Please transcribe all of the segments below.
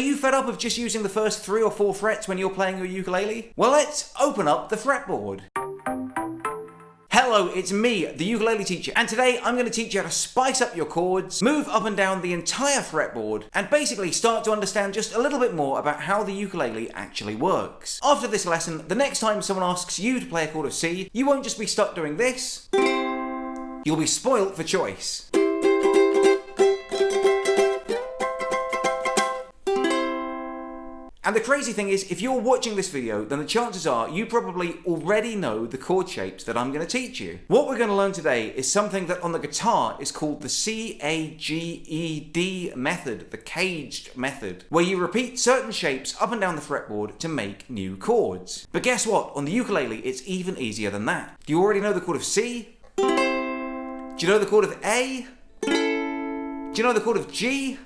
you fed up of just using the first 3 or 4 frets when you're playing your ukulele? Well, let's open up the fretboard. Hello, it's me, the ukulele teacher, and today I'm going to teach you how to spice up your chords, move up and down the entire fretboard, and basically start to understand just a little bit more about how the ukulele actually works. After this lesson, the next time someone asks you to play a chord of C, you won't just be stuck doing this, you'll be spoilt for choice. And the crazy thing is, if you're watching this video, then the chances are you probably already know the chord shapes that I'm going to teach you. What we're going to learn today is something that on the guitar is called the C-A-G-E-D method, the caged method, where you repeat certain shapes up and down the fretboard to make new chords. But guess what? On the ukulele, it's even easier than that. Do you already know the chord of C? Do you know the chord of A? Do you know the chord of G?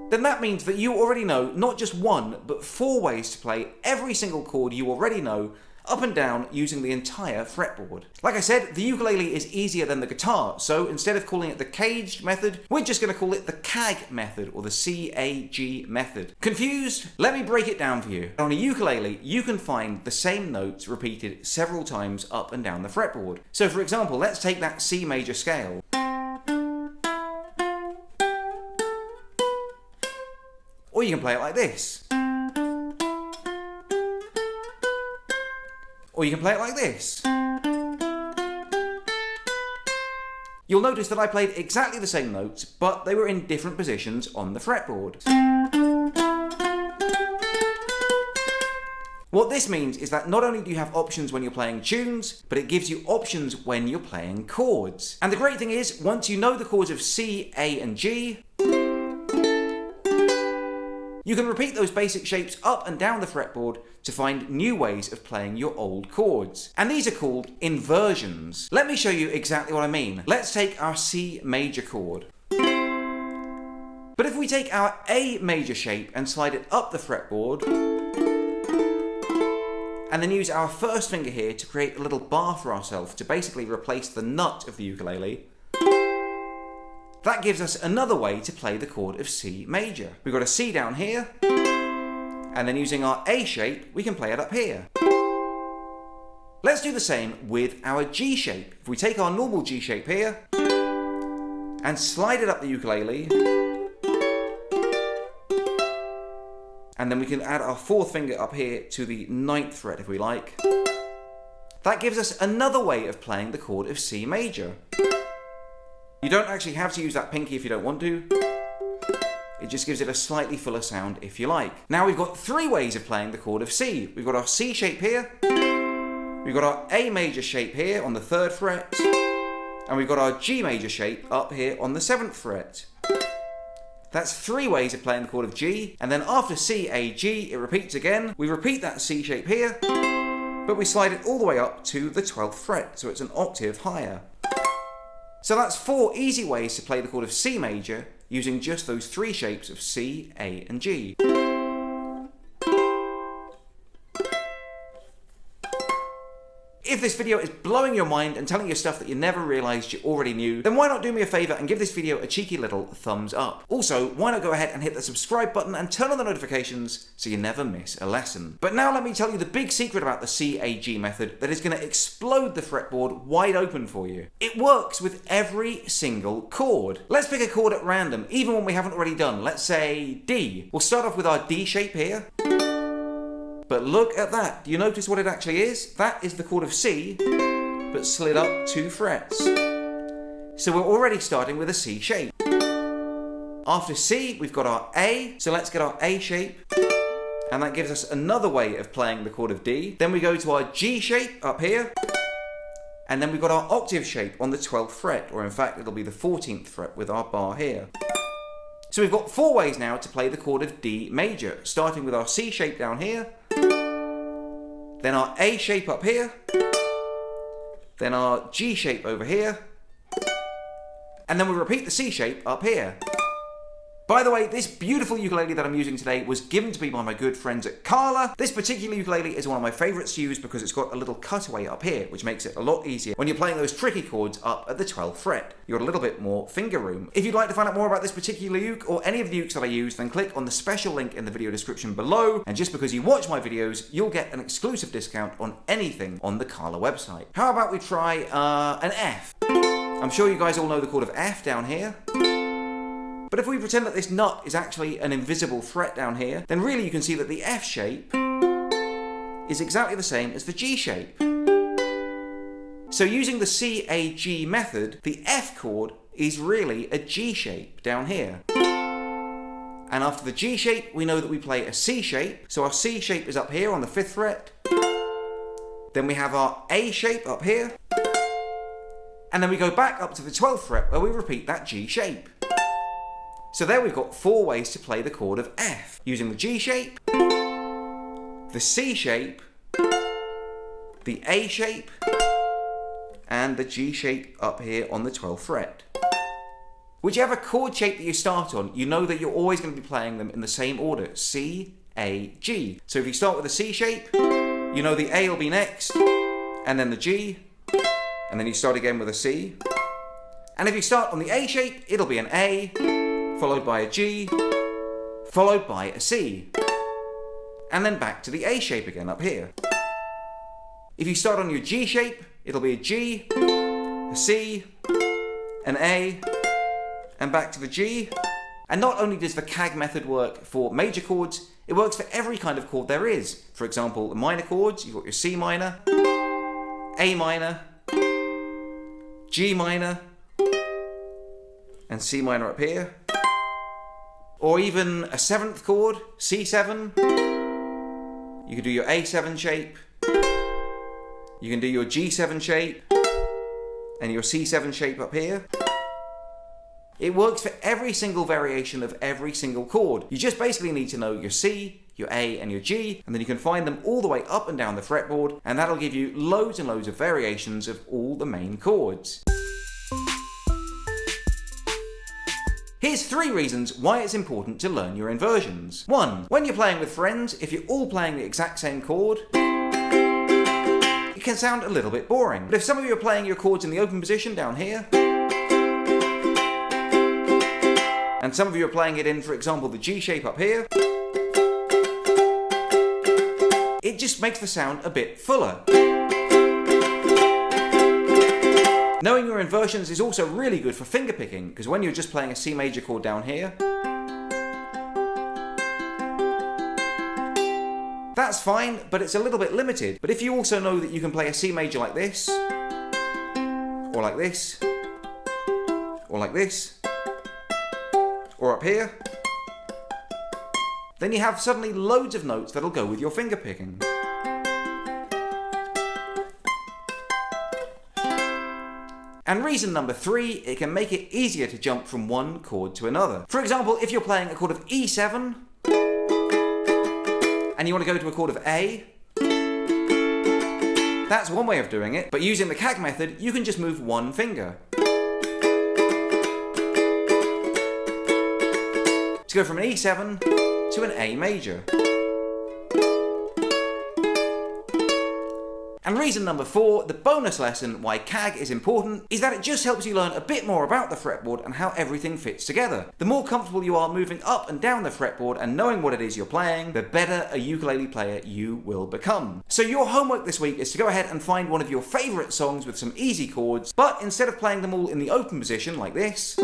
Then that means that you already know not just 1, but 4 ways to play every single chord you already know up and down using the entire fretboard. Like I said, the ukulele is easier than the guitar, so instead of calling it the caged method, we're just going to call it the CAG method, or the C-A-G method. Confused? Let me break it down for you. On a ukulele, you can find the same notes repeated several times up and down the fretboard. So for example, let's take that C major scale. Or you can play it like this. Or you can play it like this. You'll notice that I played exactly the same notes, but they were in different positions on the fretboard. What this means is that not only do you have options when you're playing tunes, but it gives you options when you're playing chords. And the great thing is, once you know the chords of C, A, and G, you can repeat those basic shapes up and down the fretboard to find new ways of playing your old chords. And these are called inversions. Let me show you exactly what I mean. Let's take our C major chord. But if we take our A major shape and slide it up the fretboard, and then use our first finger here to create a little bar for ourselves to basically replace the nut of the ukulele, that gives us another way to play the chord of C major. We've got a C down here, and then using our A shape, we can play it up here. Let's do the same with our G shape. If we take our normal G shape here, and slide it up the ukulele, and then we can add our 4th finger up here to the 9th fret if we like, that gives us another way of playing the chord of C major. You don't actually have to use that pinky if you don't want to. It just gives it a slightly fuller sound if you like. Now we've got 3 ways of playing the chord of C. We've got our C shape here, we've got our A major shape here on the 3rd fret, and we've got our G major shape up here on the 7th fret. That's 3 ways of playing the chord of G, and then after C, A, G, it repeats again. We repeat that C shape here, but we slide it all the way up to the 12th fret, so it's an octave higher. So that's 4 easy ways to play the chord of C major using just those 3 shapes of C, A, and G. If this video is blowing your mind and telling you stuff that you never realised you already knew, then why not do me a favour and give this video a cheeky little thumbs up. Also, why not go ahead and hit the subscribe button and turn on the notifications so you never miss a lesson. But now let me tell you the big secret about the C-A-G method that is going to explode the fretboard wide open for you. It works with every single chord. Let's pick a chord at random, even one we haven't already done. Let's say D. We'll start off with our D shape here. But look at that. Do you notice what it actually is? That is the chord of C, but slid up 2 frets. So we're already starting with a C shape. After C, we've got our A, so let's get our A shape, and that gives us another way of playing the chord of D. Then we go to our G shape up here, and then we've got our octave shape on the 12th fret, or in fact it'll be the 14th fret with our bar here. So we've got 4 ways now to play the chord of D major, starting with our C shape down here, then our A shape up here, then our G shape over here, and then we repeat the C shape up here. By the way, this beautiful ukulele that I'm using today was given to me by my good friends at Carla. This particular ukulele is one of my favourites to use because it's got a little cutaway up here, which makes it a lot easier when you're playing those tricky chords up at the 12th fret. You've got a little bit more finger room. If you'd like to find out more about this particular uke or any of the ukes that I use, then click on the special link in the video description below, and just because you watch my videos, you'll get an exclusive discount on anything on the Carla website. How about we try an F? I'm sure you guys all know the chord of F down here. But if we pretend that this nut is actually an invisible fret down here, then really you can see that the F shape is exactly the same as the G shape. So using the C-A-G method, the F chord is really a G shape down here. And after the G shape, we know that we play a C shape. So our C shape is up here on the 5th fret. Then we have our A shape up here. And then we go back up to the 12th fret where we repeat that G shape. So there we've got 4 ways to play the chord of F, using the G shape, the C shape, the A shape, and the G shape up here on the 12th fret. Whichever chord shape that you start on, you know that you're always going to be playing them in the same order, C, A, G. So if you start with the C shape, you know the A will be next, and then the G, and then you start again with a C. And if you start on the A shape, it'll be an A, followed by a G, followed by a C, and then back to the A shape again up here. If you start on your G shape, it'll be a G, a C, an A, and back to the G. And not only does the CAG method work for major chords, it works for every kind of chord there is. For example, the minor chords, you've got your C minor, A minor, G minor, and C minor up here. Or even a 7th chord, C7. You can do your A7 shape. You can do your G7 shape. And your C7 shape up here. It works for every single variation of every single chord. You just basically need to know your C, your A, and your G, and then you can find them all the way up and down the fretboard, and that'll give you loads and loads of variations of all the main chords. Here's 3 reasons why it's important to learn your inversions. 1. When you're playing with friends, if you're all playing the exact same chord, it can sound a little bit boring. But if some of you are playing your chords in the open position down here, and some of you are playing it in, for example, the G shape up here, it just makes the sound a bit fuller. Knowing your inversions is also really good for finger picking, because when you're just playing a C major chord down here, that's fine, but it's a little bit limited. But if you also know that you can play a C major like this, or like this, or like this, or up here, then you have suddenly loads of notes that'll go with your finger picking. And reason number 3, it can make it easier to jump from one chord to another. For example, if you're playing a chord of E7, and you want to go to a chord of A, that's one way of doing it, but using the CAG method, you can just move one finger. To go from an E7 to an A major. And reason number 4, the bonus lesson why CAG is important, is that it just helps you learn a bit more about the fretboard and how everything fits together. The more comfortable you are moving up and down the fretboard and knowing what it is you're playing, the better a ukulele player you will become. So your homework this week is to go ahead and find one of your favourite songs with some easy chords, but instead of playing them all in the open position like this,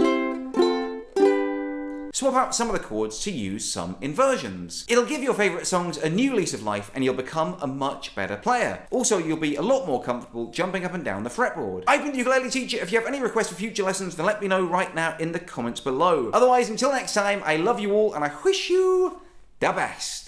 swap out some of the chords to use some inversions. It'll give your favourite songs a new lease of life and you'll become a much better player. Also, you'll be a lot more comfortable jumping up and down the fretboard. I've been the ukulele teacher. If you have any requests for future lessons, then let me know right now in the comments below. Otherwise, until next time, I love you all and I wish you the best.